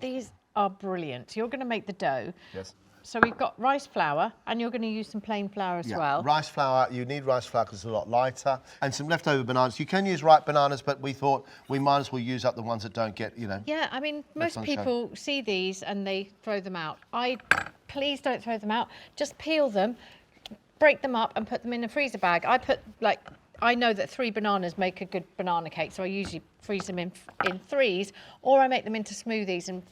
These are brilliant. You're going to make the dough. Yes. So we've got rice flour, and you're going to use some plain flour as well. Rice flour, you need rice flour because it's a lot lighter. And some leftover bananas. You can use ripe bananas, but we thought we might as well use up the ones that don't get, Yeah, I mean, most people see these and they throw them out. Please don't throw them out. Just peel them, break them up and put them in a freezer bag. I know that 3 bananas make a good banana cake, so I usually freeze them in 3s, or I make them into smoothies and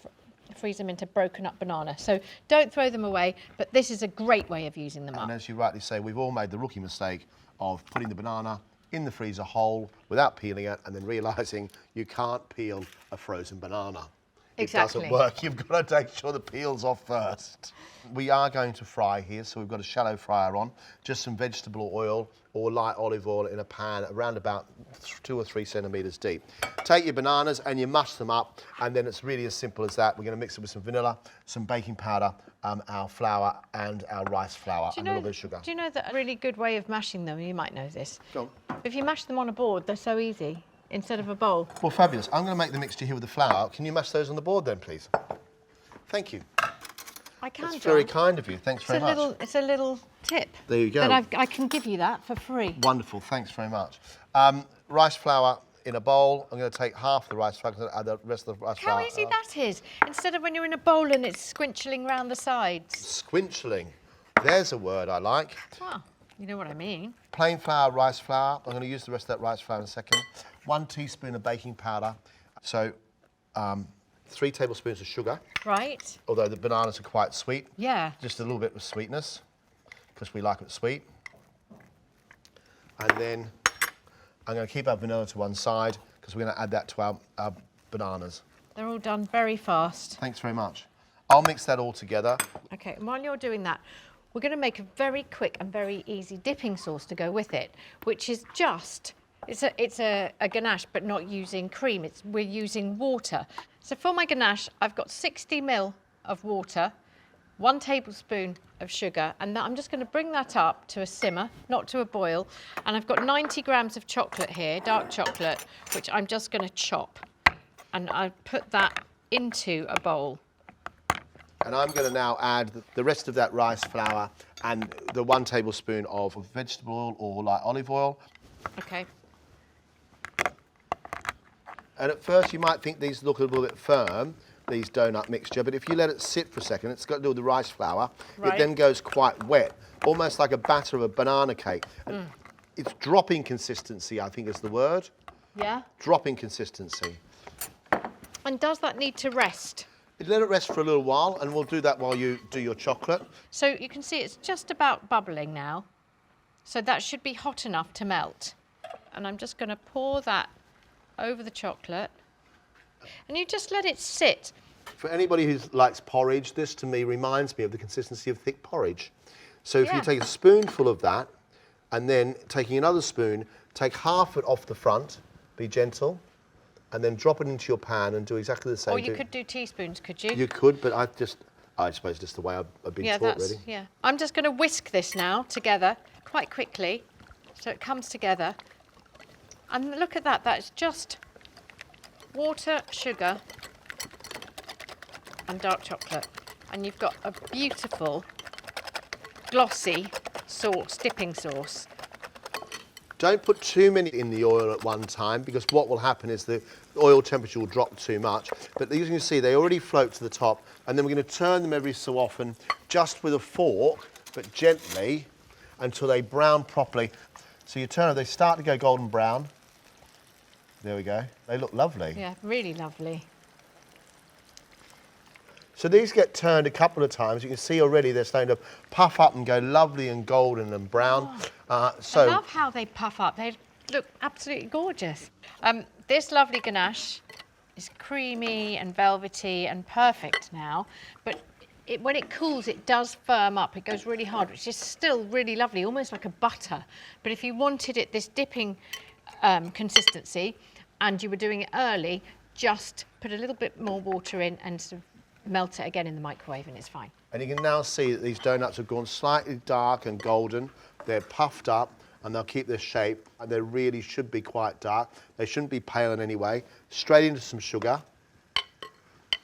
freeze them into broken up banana. So don't throw them away, but this is a great way of using them up. And as you rightly say, we've all made the rookie mistake of putting the banana in the freezer whole without peeling it and then realising you can't peel a frozen banana. Exactly. It doesn't work. You've got to take sure the peel's off first. We are going to fry here, so we've got a shallow fryer on, just some vegetable oil or light olive oil in a pan around about 2 or 3 centimetres deep. Take your bananas and you mush them up, and then it's really as simple as that. We're going to mix it with some vanilla, some baking powder, our flour and our rice flour and a little bit of sugar. Do you know that a really good way of mashing them, you might know this. Go on. If you mash them on a board, they're so easy. Instead of a bowl. Well, fabulous. I'm going to make the mixture here with the flour. Can you mash those on the board then, please? Thank you. I can, That's very kind of you. Thanks very much. It's a little tip. There you go. That I can give you that for free. Wonderful. Thanks very much. Rice flour in a bowl. I'm going to take half the rice flour, add the rest of the rice flour. How easy that is. Instead of when you're in a bowl and it's squinchling round the sides. Squinchling. There's a word I like. Well, you know what I mean. Plain flour, rice flour. I'm going to use the rest of that rice flour in a second. 1 teaspoon of baking powder. So 3 tablespoons of sugar. Right. Although the bananas are quite sweet. Yeah. Just a little bit of sweetness, because we like it sweet. And then I'm going to keep our vanilla to one side, because we're going to add that to our bananas. They're all done very fast. Thanks very much. I'll mix that all together. Okay, and while you're doing that, we're going to make a very quick and very easy dipping sauce to go with it, which is just... It's a ganache, but not using cream. We're using water. So for my ganache, I've got 60 ml of water, 1 tablespoon of sugar, and I'm just going to bring that up to a simmer, not to a boil. And I've got 90 grams of chocolate here, dark chocolate, which I'm just going to chop. And I put that into a bowl. And I'm going to now add the rest of that rice flour and the 1 tablespoon of vegetable oil or light olive oil. Okay. And at first you might think these look a little bit firm, these donut mixture, but if you let it sit for a second, it's got to do with the rice flour, It then goes quite wet, almost like a batter of a banana cake. And it's dropping consistency, I think is the word. Yeah? Dropping consistency. And does that need to rest? Let it rest for a little while, and we'll do that while you do your chocolate. So you can see it's just about bubbling now. So that should be hot enough to melt. And I'm just going to pour that over the chocolate. And you just let it sit. For anybody who likes porridge, this to me reminds me of the consistency of thick porridge. So if you take a spoonful of that, and then taking another spoon, take half it off the front, be gentle, and then drop it into your pan and do exactly the same. Or you could do teaspoons, could you? You could, but I suppose just the way I've been taught, really. Yeah. I'm just going to whisk this now together quite quickly so it comes together. And look at that, that's just water, sugar and dark chocolate. And you've got a beautiful, glossy sauce, dipping sauce. Don't put too many in the oil at one time, because what will happen is the oil temperature will drop too much. But as you can see, they already float to the top, and then we're going to turn them every so often, just with a fork, but gently, until they brown properly. So you turn them, they start to go golden brown. There we go. They look lovely. Yeah, really lovely. So these get turned a couple of times. You can see already they're starting to puff up and go lovely and golden and brown. I love how they puff up. They look absolutely gorgeous. This lovely ganache is creamy and velvety and perfect now, but when it cools, it does firm up. It goes really hard, which is still really lovely, almost like a butter. But if you wanted it this dipping consistency and you were doing it early, just put a little bit more water in and sort of melt it again in the microwave and it's fine. And you can now see that these donuts have gone slightly dark and golden. They're puffed up and they'll keep their shape, and they really should be quite dark. They shouldn't be pale in any way. Straight into some sugar.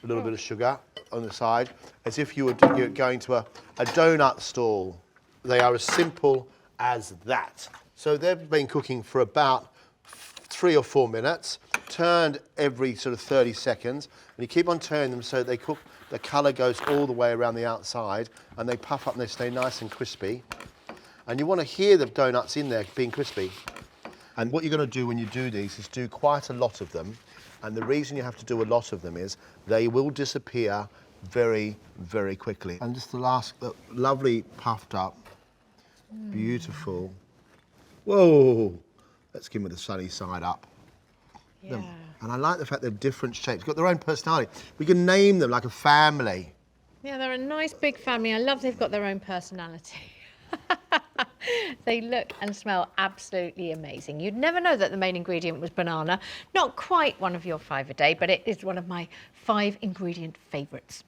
a little bit of sugar on the side, as if you were going to a donut stall. They are as simple as that. So they've been cooking for about 3 or 4 minutes, turned every sort of 30 seconds, and you keep on turning them so they cook, the colour goes all the way around the outside, and they puff up and they stay nice and crispy. And you want to hear the donuts in there being crispy. And what you're going to do when you do these is do quite a lot of them. And the reason you have to do a lot of them is they will disappear very, very quickly. And just the last, lovely puffed up, beautiful. Whoa! Let's give them the sunny side up. Yeah. And I like the fact they're different shapes. Got their own personality. We can name them like a family. Yeah, they're a nice big family. I love they've got their own personality. They look and smell absolutely amazing. You'd never know that the main ingredient was banana. Not quite one of your 5 a day, but it is one of my 5 ingredient favourites.